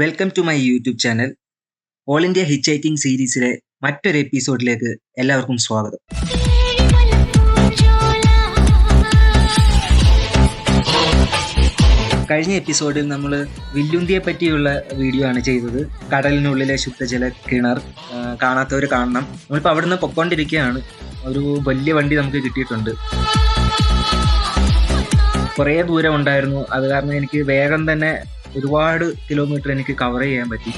Welcome to my YouTube channel. All India hitchhiking സീരീസിലെ മറ്റൊരു എപ്പിസോഡിലേക്ക് എല്ലാവർക്കും സ്വാഗതം. കഴിഞ്ഞ എപ്പിസോഡിൽ നമ്മൾ വില്ലുന്തിയെ പറ്റിയുള്ള വീഡിയോ ആണ് ചെയ്തത്. കടലിനുള്ളിലെ ശുദ്ധജല കിണർ കാണാത്തവർ കാണണം. നമ്മളിപ്പോൾ അവിടെ നിന്ന് പൊക്കോണ്ടിരിക്കുകയാണ്. ഒരു വലിയ വണ്ടി നമുക്ക് കിട്ടിയിട്ടുണ്ട്. കുറേ ദൂരം ഉണ്ടായിരുന്നു. അത് കാരണം എനിക്ക് വേഗം തന്നെ ഒരുപാട് കിലോമീറ്റർ എനിക്ക് കവർ ചെയ്യാൻ പറ്റി.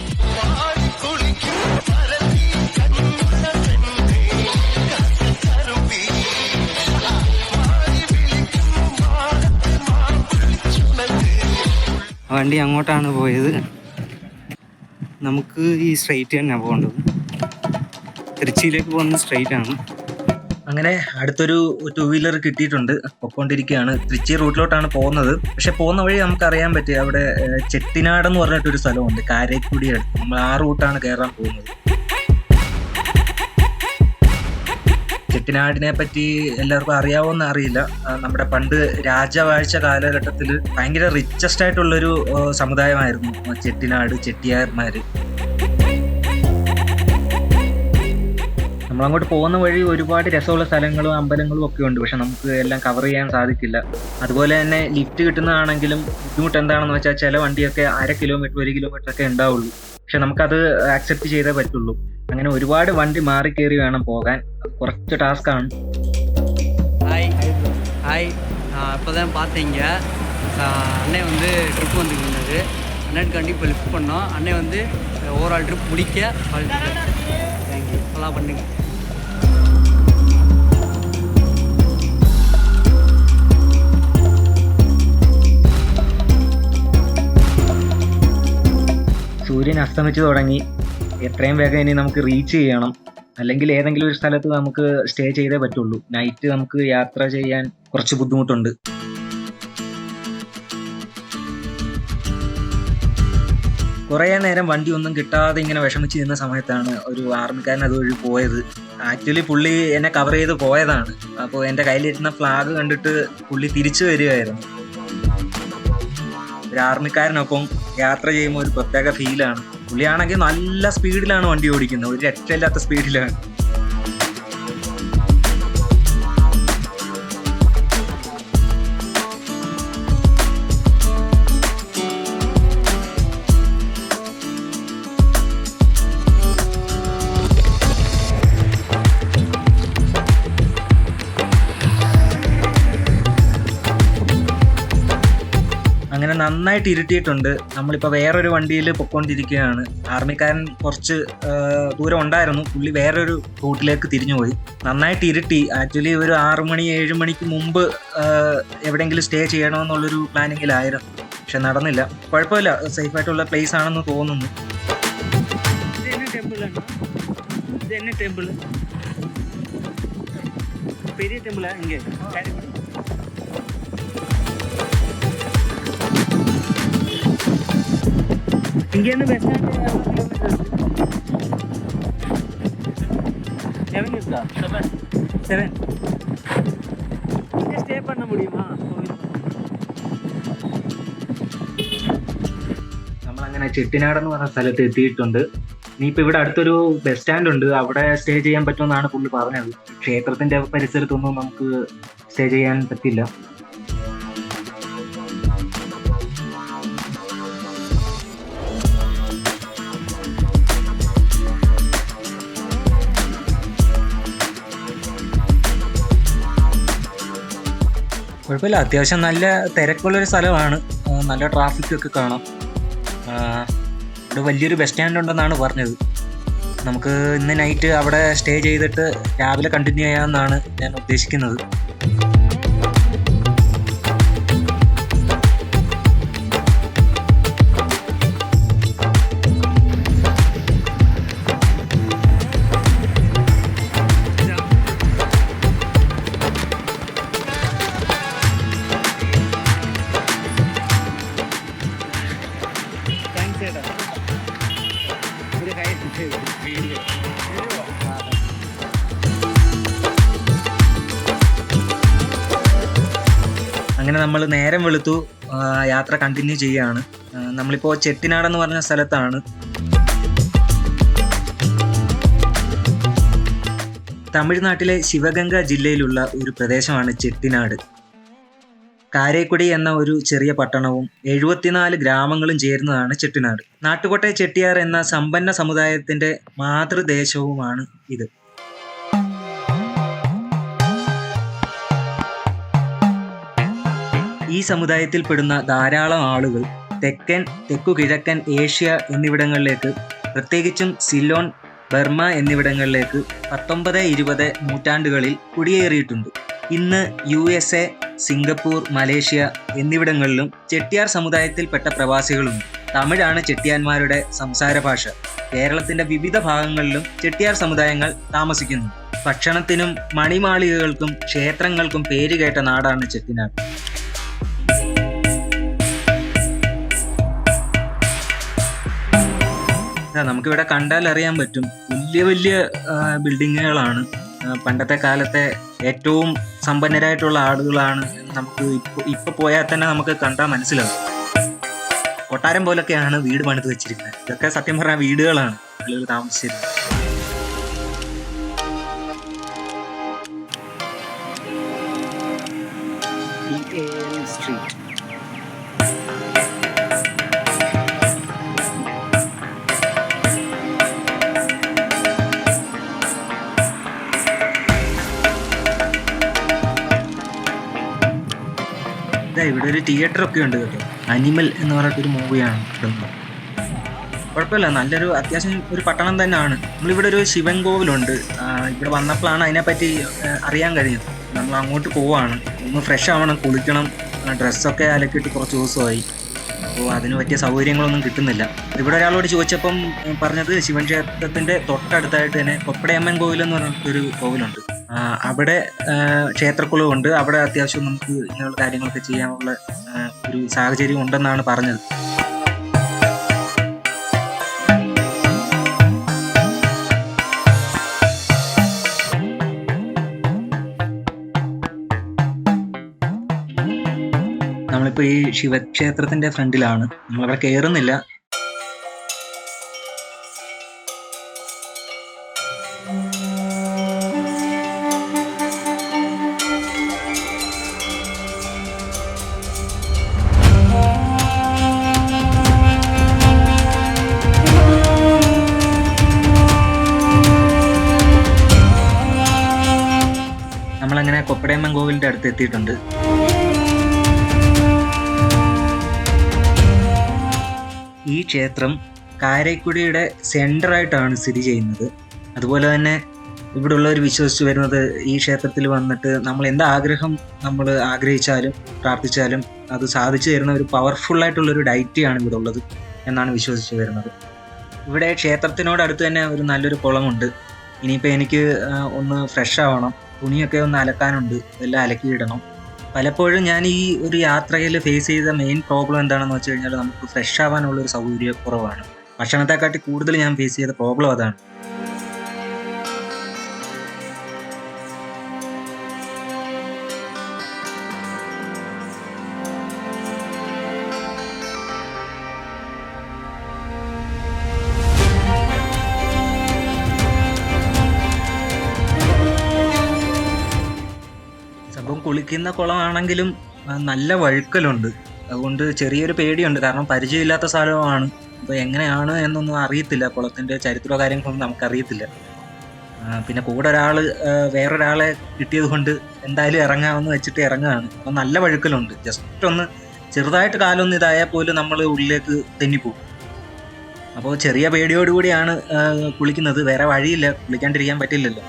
വണ്ടി അങ്ങോട്ടാണ് പോയത്. നമുക്ക് ഈ സ്ട്രെയിറ്റ് തന്നെ പോകേണ്ടത്. തിരുച്ചിയിലേക്ക് പോകുന്ന സ്ട്രെയിറ്റ് ആണ്. അങ്ങനെ അടുത്തൊരു 2 വീലർ കിട്ടിയിട്ടുണ്ട്. പൊക്കോണ്ടിരിക്കുകയാണ്. തൃച്ചി റൂട്ടിലോട്ടാണ് പോകുന്നത്. പക്ഷെ പോകുന്ന വഴി നമുക്കറിയാൻ പറ്റും, അവിടെ ചെട്ടിനാട് എന്ന് പറഞ്ഞിട്ടൊരു സ്ഥലമുണ്ട്, കാരക്കുടി അടുത്ത്. നമ്മൾ ആ റൂട്ടാണ് കയറാൻ പോകുന്നത്. ചെട്ടിനാടിനെ പറ്റി എല്ലാവർക്കും അറിയാവോന്ന് അറിയില്ല. നമ്മുടെ പണ്ട് രാജവാഴ്ച കാലഘട്ടത്തിൽ ഭയങ്കര റിച്ചസ്റ്റ് ആയിട്ടുള്ളൊരു സമുദായമായിരുന്നു ചെട്ടിനാട്, ചെട്ടിയാർമാര്. നമ്മളങ്ങോട്ട് പോകുന്ന വഴി ഒരുപാട് രസമുള്ള സ്ഥലങ്ങളും അമ്പലങ്ങളും ഒക്കെ ഉണ്ട്. പക്ഷെ നമുക്ക് എല്ലാം കവർ ചെയ്യാൻ സാധിക്കില്ല. അതുപോലെ തന്നെ ലിഫ്റ്റ് കിട്ടുന്നതാണെങ്കിലും ബുദ്ധിമുട്ട് എന്താണെന്ന് വെച്ചാൽ ചില വണ്ടിയൊക്കെ 1/2 കിലോമീറ്റർ 1 കിലോമീറ്റർ ഒക്കെ ഉണ്ടാവുള്ളൂ. പക്ഷെ നമുക്കത് ആക്സെപ്റ്റ് ചെയ്തേ പറ്റുള്ളൂ. അങ്ങനെ ഒരുപാട് വണ്ടി മാറി കയറി വേണം പോകാൻ. കുറച്ച് ടാസ്ക് ആണ്. ஹாய் இப்போ தான் பார்த்தீங்க. அண்ணன் வந்து ட்ரிப் வந்துட்டு இருந்தாரு. அண்ணனுக்காண்டி இப்போ லிஃப்ட் பண்ணோம். அண்ணன் வந்து ஓவரால் ட்ரிப் முடிக்க தேங்க்யூ நல்லா பண்ணுங்க. സൂര്യൻ അസ്തമിച്ചു തുടങ്ങി. എത്രയും വേഗം ഇനി നമുക്ക് റീച്ച് ചെയ്യണം. അല്ലെങ്കിൽ ഏതെങ്കിലും ഒരു സ്ഥലത്ത് നമുക്ക് സ്റ്റേ ചെയ്തേ പറ്റുള്ളൂ. നൈറ്റ് നമുക്ക് യാത്ര ചെയ്യാൻ കുറച്ച് ബുദ്ധിമുട്ടുണ്ട്. കുറേ നേരം വണ്ടി ഒന്നും കിട്ടാതെ ഇങ്ങനെ വിഷമിച്ച് നിന്ന സമയത്താണ് ഒരു ആർമിക്കാരൻ അതുവഴി പോയത്. ആക്ച്വലി പുള്ളി എന്നെ കവർ ചെയ്ത് പോയതാണ്. അപ്പോൾ എൻ്റെ കയ്യിലിരുന്ന ഫ്ലാഗ് കണ്ടിട്ട് പുള്ളി തിരിച്ചു വരികയായിരുന്നു. ഒരു ആർമിക്കാരനൊപ്പം യാത്ര ചെയ്യുമ്പോൾ ഒരു പ്രത്യേക ഫീലാണ്. പുള്ളിയാണെങ്കിൽ നല്ല സ്പീഡിലാണ് വണ്ടി ഓടിക്കുന്നത്, ഒരു രക്ഷയില്ലാത്ത സ്പീഡിലാണ്. അങ്ങനെ നന്നായിട്ട് ഇരുട്ടിയിട്ടുണ്ട്. നമ്മളിപ്പോൾ വേറൊരു വണ്ടിയിൽ പൊക്കോണ്ടിരിക്കുകയാണ്. ആർമിക്കാരൻ കുറച്ച് ദൂരം ഉണ്ടായിരുന്നു. പുള്ളി വേറൊരു റൂട്ടിലേക്ക് തിരിഞ്ഞുപോയി. നന്നായിട്ട് ഇരുട്ടി. ആക്ച്വലി ഒരു 6 മണി 7 മണിക്ക് മുമ്പ് എവിടെയെങ്കിലും സ്റ്റേ ചെയ്യണമെന്നുള്ളൊരു പ്ലാനിങ്ങിലായിരുന്നു. പക്ഷെ നടന്നില്ല. കുഴപ്പമില്ല, സേഫായിട്ടുള്ള പ്ലേസ് ആണെന്ന് തോന്നുന്നു. பெரிய டெம்பிளா இங்கே இங்கேருந்து பஸ் ஸ்டாண்ட் எவ்வளோ இருக்கா? 7 இங்கே ஸ்டே பண்ண முடியுமா? നമ്മളങ്ങനെ ചെട്ടിനാട് എന്ന് പറഞ്ഞ സ്ഥലത്ത് എത്തിയിട്ടുണ്ട്. ഇനിയിപ്പോൾ ഇവിടെ അടുത്തൊരു ബസ് സ്റ്റാൻഡ് ഉണ്ട്, അവിടെ സ്റ്റേ ചെയ്യാൻ പറ്റുമെന്നാണ് പുള്ളി പറഞ്ഞത്. ക്ഷേത്രത്തിന്റെ പരിസരത്തൊന്നും നമുക്ക് സ്റ്റേ ചെയ്യാൻ പറ്റില്ല. കുഴപ്പമില്ല, അത്യാവശ്യം നല്ല തിരക്കുള്ളൊരു സ്ഥലമാണ്. നല്ല ട്രാഫിക് ഒക്കെ കാണാം. ഇവിടെ വലിയൊരു ബസ് സ്റ്റാൻഡ് ഉണ്ടെന്നാണ് പറഞ്ഞത്. നമുക്ക് ഇന്ന് നൈറ്റ് അവിടെ സ്റ്റേ ചെയ്തിട്ട് രാവിലെ കണ്ടിന്യൂ ചെയ്യാമെന്നാണ് ഞാൻ ഉദ്ദേശിക്കുന്നത്. നമ്മൾ നേരം വെളുത്തു യാത്ര കണ്ടിന്യൂ ചെയ്യുകയാണ്. നമ്മളിപ്പോൾ ചെട്ടിനാടെന്ന് പറഞ്ഞ സ്ഥലത്താണ്. തമിഴ്നാട്ടിലെ ശിവഗംഗ ജില്ലയിലുള്ള ഒരു പ്രദേശമാണ് ചെട്ടിനാട്. കാരേക്കുടി എന്ന ഒരു ചെറിയ പട്ടണവും 74 ഗ്രാമങ്ങളും ചേരുന്നതാണ് ചെട്ടിനാട്. നാട്ടുകോട്ടെ ചെട്ടിയാർ എന്ന സമ്പന്ന സമുദായത്തിന്റെ മാതൃദേശവുമാണ് ഇത്. ഈ സമുദായത്തിൽപ്പെടുന്ന ധാരാളം ആളുകൾ തെക്കൻ, തെക്കുകിഴക്കൻ ഏഷ്യ എന്നിവിടങ്ങളിലേക്ക്, പ്രത്യേകിച്ചും സിലോൺ, ബർമ എന്നിവിടങ്ങളിലേക്ക് 19-20 നൂറ്റാണ്ടുകളിൽ കുടിയേറിയിട്ടുണ്ട്. ഇന്ന് USA, സിംഗപ്പൂർ, മലേഷ്യ എന്നിവിടങ്ങളിലും ചെട്ടിയാർ സമുദായത്തിൽപ്പെട്ട പ്രവാസികളുണ്ട്. തമിഴാണ് ചെട്ടിയാന്മാരുടെ സംസാര ഭാഷ. കേരളത്തിന്റെ വിവിധ ഭാഗങ്ങളിലും ചെട്ടിയാർ സമുദായങ്ങൾ താമസിക്കുന്നു. ഭക്ഷണത്തിനും മണിമാളികകൾക്കും ക്ഷേത്രങ്ങൾക്കും പേരുകേട്ട നാടാണ് ചെട്ടിനാട്. നമുക്കിവിടെ കണ്ടാൽ അറിയാൻ പറ്റും, വലിയ വലിയ ബിൽഡിങ്ങുകളാണ്. പണ്ടത്തെ കാലത്തെ ഏറ്റവും സമ്പന്നരായിട്ടുള്ള ആളുകളാണ്. നമുക്ക് ഇപ്പൊ പോയാൽ തന്നെ നമുക്ക് കണ്ടാൽ മനസ്സിലാവും. കൊട്ടാരം പോലൊക്കെയാണ് വീട് പണിത് വെച്ചിരിക്കുന്നത്. ഇതൊക്കെ സത്യം പറഞ്ഞ വീടുകളാണ് ആളുകൾ താമസിച്ചിരുന്നത്. സ്ട്രീറ്റ് ഇവിടെ ഒരു തിയേറ്റർ ഒക്കെ ഉണ്ട് കേട്ടോ. അനിമൽ എന്ന് പറഞ്ഞിട്ടൊരു മൂവിയാണ് ഇടുന്നത്. കുഴപ്പമില്ല, നല്ലൊരു അത്യാവശ്യം ഒരു പട്ടണം തന്നെയാണ്. നമ്മളിവിടെ ഒരു ശിവൻ കോവിലുണ്ട്. ഇവിടെ വന്നപ്പോഴാണ് അതിനെപ്പറ്റി അറിയാൻ കഴിയുന്നത്. നമ്മൾ അങ്ങോട്ട് പോവാണ്. ഒന്ന് ഫ്രഷ് ആവണം, കുളിക്കണം. ഡ്രസ്സൊക്കെ അലക്കിയിട്ട് കുറച്ച് ദിവസമായി. അപ്പോൾ അതിന് പറ്റിയ സൗകര്യങ്ങളൊന്നും കിട്ടുന്നില്ല. ഇവിടെ ഒരാളോട് ചോദിച്ചപ്പം പറഞ്ഞത് ശിവൻ ക്ഷേത്രത്തിൻ്റെ തൊട്ടടുത്തായിട്ട് തന്നെ കൊപ്പടയമ്മൻ കോവിൽ എന്ന് പറഞ്ഞിട്ടൊരു കോവിലുണ്ട്. അവിടെ ക്ഷേത്രക്കുളമുണ്ട്. അവിടെ അത്യാവശ്യം നമുക്ക് ഇങ്ങനെയുള്ള കാര്യങ്ങളൊക്കെ ചെയ്യാനുള്ള ഒരു സാഹചര്യം ഉണ്ടെന്നാണ് പറഞ്ഞത്. നമ്മളിപ്പോൾ ഈ ശിവക്ഷേത്രത്തിന്റെ ഫ്രണ്ടിലാണ്. നമ്മളവിടെ കയറുന്നില്ല. നമ്മളങ്ങനെ കൊപ്പടയമ്മൻ കോവിലിന്റെ അടുത്ത് എത്തിയിട്ടുണ്ട്. ഈ ക്ഷേത്രം കാരേക്കുടിയുടെ സെൻറ്ററായിട്ടാണ് സ്ഥിതി ചെയ്യുന്നത്. അതുപോലെ തന്നെ ഇവിടെ ഉള്ളവർ വിശ്വസിച്ച് വരുന്നത് ഈ ക്ഷേത്രത്തിൽ വന്നിട്ട് നമ്മൾ എന്ത് ആഗ്രഹം നമ്മൾ ആഗ്രഹിച്ചാലും പ്രാർത്ഥിച്ചാലും അത് സാധിച്ചു തരുന്ന ഒരു പവർഫുള്ളായിട്ടുള്ളൊരു ഡൈറ്റിയാണ് ഇവിടെ ഉള്ളത് എന്നാണ് വിശ്വസിച്ച് വരുന്നത്. ഇവിടെ ക്ഷേത്രത്തിനോടടുത്ത് തന്നെ ഒരു നല്ലൊരു കുളമുണ്ട്. ഇനിയിപ്പോൾ എനിക്ക് ഒന്ന് ഫ്രഷ് ആവണം, തുണിയൊക്കെ ഒന്ന് അലക്കാനുണ്ട്, എല്ലാം അലക്കിയിടണം. പലപ്പോഴും ഞാൻ ഈ ഒരു യാത്രയിൽ ഫേസ് ചെയ്ത മെയിൻ പ്രോബ്ലം എന്താണെന്ന് വെച്ച് കഴിഞ്ഞാൽ നമുക്ക് ഫ്രഷ് ആവാനുള്ളൊരു സൗകര്യക്കുറവാണ്. ഭക്ഷണത്തെക്കാട്ടി കൂടുതൽ ഞാൻ ഫേസ് ചെയ്ത പ്രോബ്ലം അതാണ്. സംഭവം കുളിക്കുന്ന കുളമാണെങ്കിലും നല്ല വഴുക്കലുണ്ട്. അതുകൊണ്ട് ചെറിയൊരു പേടിയുണ്ട്. കാരണം പരിചയമില്ലാത്ത സ്ഥലമാണ്. അപ്പോൾ എങ്ങനെയാണ് എന്നൊന്നും അറിയത്തില്ല. കുളത്തിൻ്റെ ചരിത്രമോ കാര്യങ്ങളൊന്നും നമുക്കറിയത്തില്ല. പിന്നെ കൂടെ വേറൊരാളെ കിട്ടിയത് കൊണ്ട് എന്തായാലും ഇറങ്ങാമെന്ന് വെച്ചിട്ട് ഇറങ്ങുകയാണ്. അപ്പോൾ നല്ല വഴുക്കലുണ്ട്. ജസ്റ്റ് ഒന്ന് ചെറുതായിട്ട് കാലൊന്നും ഇതായാൽ പോലും നമ്മൾ ഉള്ളിലേക്ക് തെന്നിപ്പോകും. അപ്പോൾ ചെറിയ പേടിയോടുകൂടിയാണ് കുളിക്കുന്നത്. വേറെ വഴിയില്ല, കുളിക്കാണ്ടിരിക്കാൻ പറ്റില്ലല്ലോ.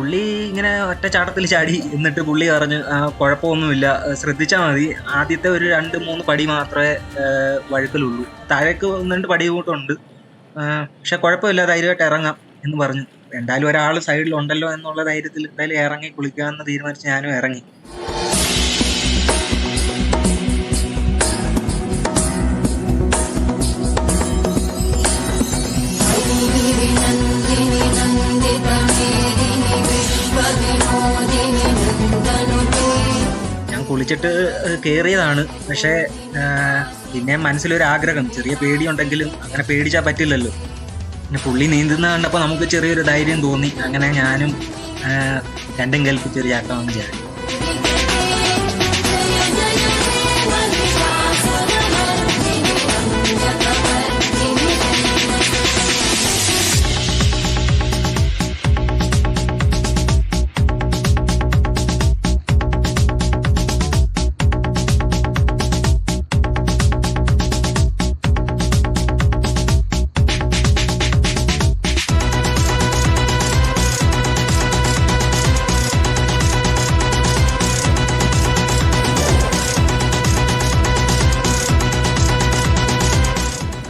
പുള്ളി ഇങ്ങനെ ഒറ്റ ചാട്ടത്തിൽ ചാടി. എന്നിട്ട് പുള്ളി പറഞ്ഞു കുഴപ്പമൊന്നുമില്ല, ശ്രദ്ധിച്ചാൽ മതി, ആദ്യത്തെ ഒരു 2-3 പടി മാത്രമേ വഴുക്കലുള്ളൂ, താഴേക്ക് 1-2 പടി കൂട്ടുണ്ട്, പക്ഷെ കുഴപ്പമില്ല, ധൈര്യമായിട്ട് ഇറങ്ങാം എന്ന് പറഞ്ഞു. എന്തായാലും ഒരാൾ സൈഡിലുണ്ടല്ലോ എന്നുള്ള ധൈര്യത്തിൽ എന്തായാലും ഇറങ്ങി കുളിക്കാമെന്ന് തീരുമാനിച്ച് ഞാനും ഇറങ്ങി. नंदिनी नंदिता मेदिनी പൊളിച്ചിട്ട് കയറിയതാണ്. പക്ഷേ പിന്നെ മനസ്സിലൊരു ആഗ്രഹം, ചെറിയ പേടിയുണ്ടെങ്കിലും അങ്ങനെ പേടിച്ചാൽ പറ്റില്ലല്ലോ. പിന്നെ പുള്ളി നീന്തുന്ന കണ്ടപ്പോൾ നമുക്ക് ചെറിയൊരു ധൈര്യം തോന്നി. അങ്ങനെ ഞാനും രണ്ടും കൽപ്പിച്ചൊരു ചാട്ടം ചാടി.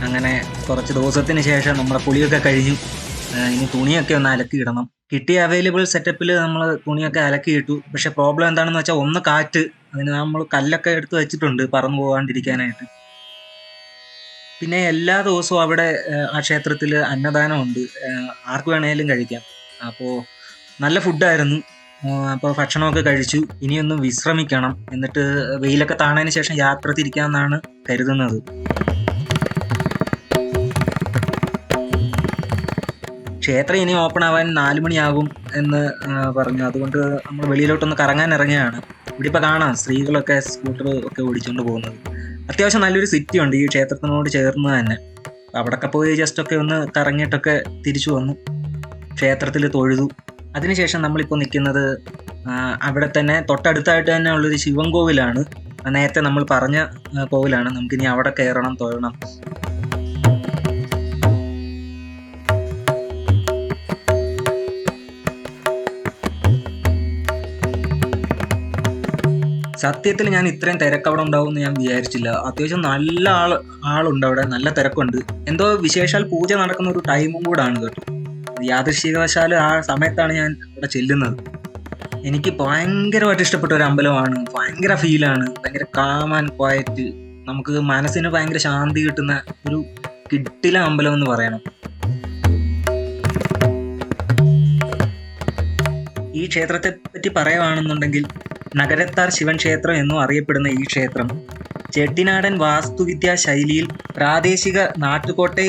അങ്ങനെ കുറച്ച് ദിവസത്തിന് ശേഷം നമ്മുടെ കുളിയൊക്കെ കഴിഞ്ഞു. ഇനി തുണിയൊക്കെ ഒന്ന് അലക്കിയിടണം. കിട്ടിയ അവൈലബിൾ സെറ്റപ്പിൽ നമ്മൾ തുണിയൊക്കെ അലക്കിയിട്ടു. പക്ഷെ പ്രോബ്ലം എന്താണെന്ന് വെച്ചാൽ ഒന്ന് കാറ്റ്, അതിന് നമ്മൾ കല്ലൊക്കെ എടുത്ത് വെച്ചിട്ടുണ്ട് പറന്നു പോകാണ്ടിരിക്കാനായിട്ട്. പിന്നെ എല്ലാ ദിവസവും അവിടെ ആ ക്ഷേത്രത്തിൽ അന്നദാനമുണ്ട്, ആർക്ക് വേണേലും കഴിക്കാം. അപ്പോൾ നല്ല ഫുഡായിരുന്നു. അപ്പോൾ ഭക്ഷണമൊക്കെ കഴിച്ചു. ഇനിയൊന്ന് വിശ്രമിക്കണം, എന്നിട്ട് വെയിലൊക്കെ താണതിന് ശേഷം യാത്ര തിരിക്കാമെന്നാണ് കരുതുന്നത്. ക്ഷേത്രം ഇനി ഓപ്പൺ ആവാൻ 4 മണിയാകും എന്ന് പറഞ്ഞു. അതുകൊണ്ട് നമ്മൾ വെളിയിലോട്ടൊന്ന് കറങ്ങാൻ ഇറങ്ങിയാണ്. ഇവിടെ ഇപ്പോൾ കാണാം സ്ത്രീകളൊക്കെ സ്കൂട്ടർ ഒക്കെ ഓടിച്ചുകൊണ്ട് പോകുന്നത്. അത്യാവശ്യം നല്ലൊരു സിറ്റി ഉണ്ട് ഈ ക്ഷേത്രത്തിനോട് ചേർന്ന് തന്നെ. അവിടെയൊക്കെ പോയി ജസ്റ്റ് ഒക്കെ ഒന്ന് കറങ്ങിയിട്ടൊക്കെ തിരിച്ചു വന്നു. ക്ഷേത്രത്തിൽ തൊഴുതു. അതിനുശേഷം നമ്മളിപ്പോൾ നിൽക്കുന്നത് അവിടെ തന്നെ തൊട്ടടുത്തായിട്ട് തന്നെ ഉള്ളൊരു ശിവൻ കോവിലാണ്. നേരത്തെ നമ്മൾ പറഞ്ഞ കോവിലാണ്. നമുക്കിനി അവിടെ കയറണം, തൊഴണം. സത്യത്തിൽ ഞാൻ ഇത്രയും തിരക്ക് അവിടെ ഉണ്ടാവും എന്ന് ഞാൻ വിചാരിച്ചില്ല. അത്യാവശ്യം നല്ല ആളുണ്ട് അവിടെ, നല്ല തിരക്കുണ്ട്. എന്തോ വിശേഷാൽ പൂജ നടക്കുന്ന ഒരു ടൈമും കൂടാണ് കേട്ടോ. യാദൃശ്ചികവശാൽ ആ സമയത്താണ് ഞാൻ അവിടെ ചെല്ലുന്നത്. എനിക്ക് ഭയങ്കരമായിട്ട് ഇഷ്ടപ്പെട്ട ഒരു അമ്പലമാണ്. ഭയങ്കര ഫീലാണ്, ഭയങ്കര കാം ആൻഡ് ക്വയറ്റ്. നമുക്ക് മനസ്സിന് ഭയങ്കര ശാന്തി കിട്ടുന്ന ഒരു കിട്ടില അമ്പലം എന്ന് പറയണം. ഈ ക്ഷേത്രത്തെ പറ്റി പറയുകയാണെന്നുണ്ടെങ്കിൽ നഗരത്താർ ശിവൻ ക്ഷേത്രം എന്നും അറിയപ്പെടുന്ന ഈ ക്ഷേത്രം ചെട്ടിനാടൻ വാസ്തുവിദ്യാ ശൈലിയിൽ പ്രാദേശിക നാട്ടുകോട്ടை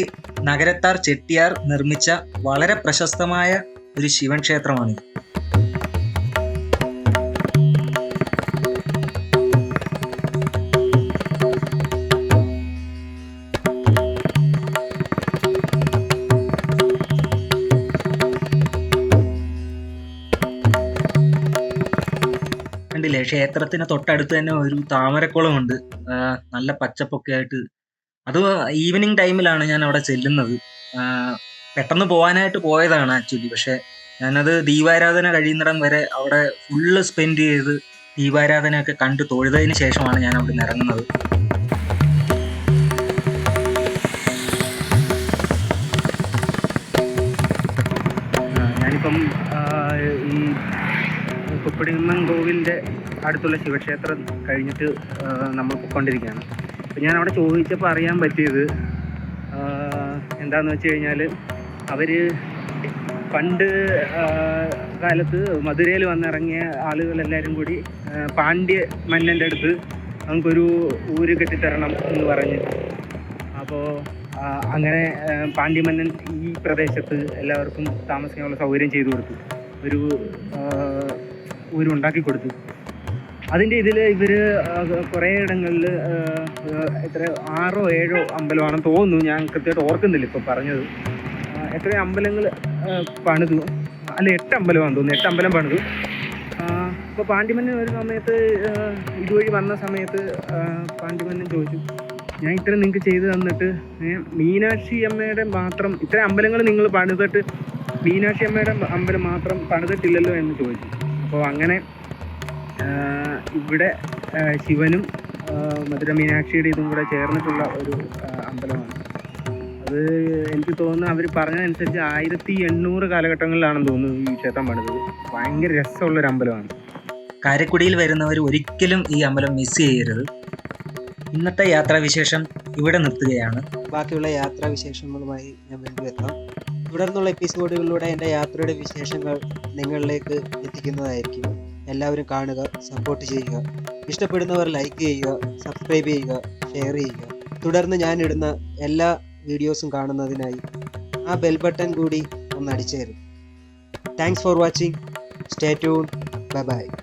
നഗരത്താർ ചെട്ടിയാർ നിർമ്മിച്ച വളരെ പ്രശസ്തമായ ഒരു ശിവൻ ക്ഷേത്രമാണ്. കണ്ടില്ലേ, ക്ഷേത്രത്തിന് തൊട്ടടുത്ത് തന്നെ ഒരു താമരക്കുളമുണ്ട്. നല്ല പച്ചപ്പൊക്കെ ആയിട്ട്. അത് ഈവനിങ് ടൈമിലാണ് ഞാൻ അവിടെ ചെല്ലുന്നത്. പെട്ടെന്ന് പോകാനായിട്ട് പോയതാണ് ആക്ച്വലി. പക്ഷെ ഞാനത് ദീപാരാധന കഴിയുന്നിടം വരെ അവിടെ ഫുള്ള് സ്പെൻഡ് ചെയ്ത് ദീപാരാധനയൊക്കെ കണ്ട് തൊഴുതതിന് ശേഷമാണ് ഞാൻ അവിടെ നിന്ന് ഇറങ്ങുന്നത്. ഞാനിപ്പം ഈ കുപ്പടിയമ്മൻ കോവിലിൻ്റെ അടുത്തുള്ള ശിവക്ഷേത്രം കഴിഞ്ഞിട്ട് നമ്മൾ പോയിക്കൊണ്ടിരിക്കുകയാണ്. അപ്പം ഞാൻ അവിടെ ചോദിച്ചപ്പോൾ അറിയാൻ പറ്റിയത് എന്താണെന്ന് വെച്ച് കഴിഞ്ഞാൽ, അവർ പണ്ട് കാലത്ത് മധുരയിൽ വന്നിറങ്ങിയ ആളുകളെല്ലാവരും കൂടി പാണ്ഡ്യ മന്നൻ്റെ അടുത്ത് നമുക്കൊരു ഊര് കെട്ടിത്തരണം എന്ന് പറഞ്ഞ്, അപ്പോൾ അങ്ങനെ പാണ്ഡ്യമന്നൻ ഈ പ്രദേശത്ത് എല്ലാവർക്കും താമസിക്കാനുള്ള സൗകര്യം ചെയ്തു കൊടുത്തു, ഒരു ഊരുണ്ടാക്കി കൊടുത്തു. അതിൻ്റെ ഇതിൽ ഇവർ കുറേ ഇടങ്ങളിൽ എത്ര 6 or 7 അമ്പലമാണെന്ന് തോന്നുന്നു, ഞാൻ കൃത്യമായിട്ട് ഓർക്കുന്നില്ല ഇപ്പോൾ പറഞ്ഞത്. എത്രയോ അമ്പലങ്ങൾ പണിതു, അല്ല 8 അമ്പലമാണെന്ന് തോന്നുന്നു, 8 അമ്പലം പണിതു. അപ്പോൾ പാണ്ഡ്യമന്നൻ ഒരു സമയത്ത് ഇതുവഴി വന്ന സമയത്ത് പാണ്ഡ്യമന്നൻ ചോദിച്ചു, ഞാൻ ഇത്ര നിങ്ങൾക്ക് ചെയ്തു തന്നിട്ട് മീനാക്ഷി അമ്മയുടെ മാത്രം ഇത്രയും അമ്പലങ്ങൾ നിങ്ങൾ പണിതിട്ട് മീനാക്ഷി അമ്മയുടെ അമ്പലം മാത്രം പണിതിട്ടില്ലല്ലോ എന്ന് ചോദിച്ചു. അപ്പോൾ അങ്ങനെ ഇവിടെ ശിവനും മധുര മീനാക്ഷിയുടെ ഇതും കൂടെ ചേർന്നിട്ടുള്ള ഒരു അമ്പലമാണ്. അത് എനിക്ക് തോന്നുന്നു അവർ പറഞ്ഞതനുസരിച്ച് 1800 കാലഘട്ടങ്ങളിലാണെന്ന് തോന്നുന്നു ഈ ക്ഷേത്രം പണിതത്. ഭയങ്കര രസമുള്ളൊരു അമ്പലമാണ്. കാരക്കുടിയിൽ വരുന്നവർ ഒരിക്കലും ഈ അമ്പലം മിസ് ചെയ്യരുത്. ഇന്നത്തെ യാത്രാവിശേഷം ഇവിടെ നിർത്തുകയാണ്. ബാക്കിയുള്ള യാത്രാവിശേഷങ്ങളുമായി ഞാൻ വീണ്ടും എത്താം. തുടർന്നുള്ള എപ്പിസോഡുകളിലൂടെ എൻ്റെ യാത്രയുടെ വിശേഷങ്ങൾ നിങ്ങളിലേക്ക് എത്തിക്കുന്നതായിരിക്കും. എല്ലാവരും കാണുക, സപ്പോർട്ട് ചെയ്യുക. ഇഷ്ടപ്പെടുന്നവർ ലൈക്ക് ചെയ്യുക, സബ്സ്ക്രൈബ് ചെയ്യുക, ഷെയർ ചെയ്യുക. തുടർന്ന് ഞാനിടുന്ന എല്ലാ വീഡിയോസും കാണുന്നതിനായി ആ ബെൽ ബട്ടൺ കൂടി ഒന്ന് അടിച്ചേരും. Thanks for watching. Stay tune. Bye by.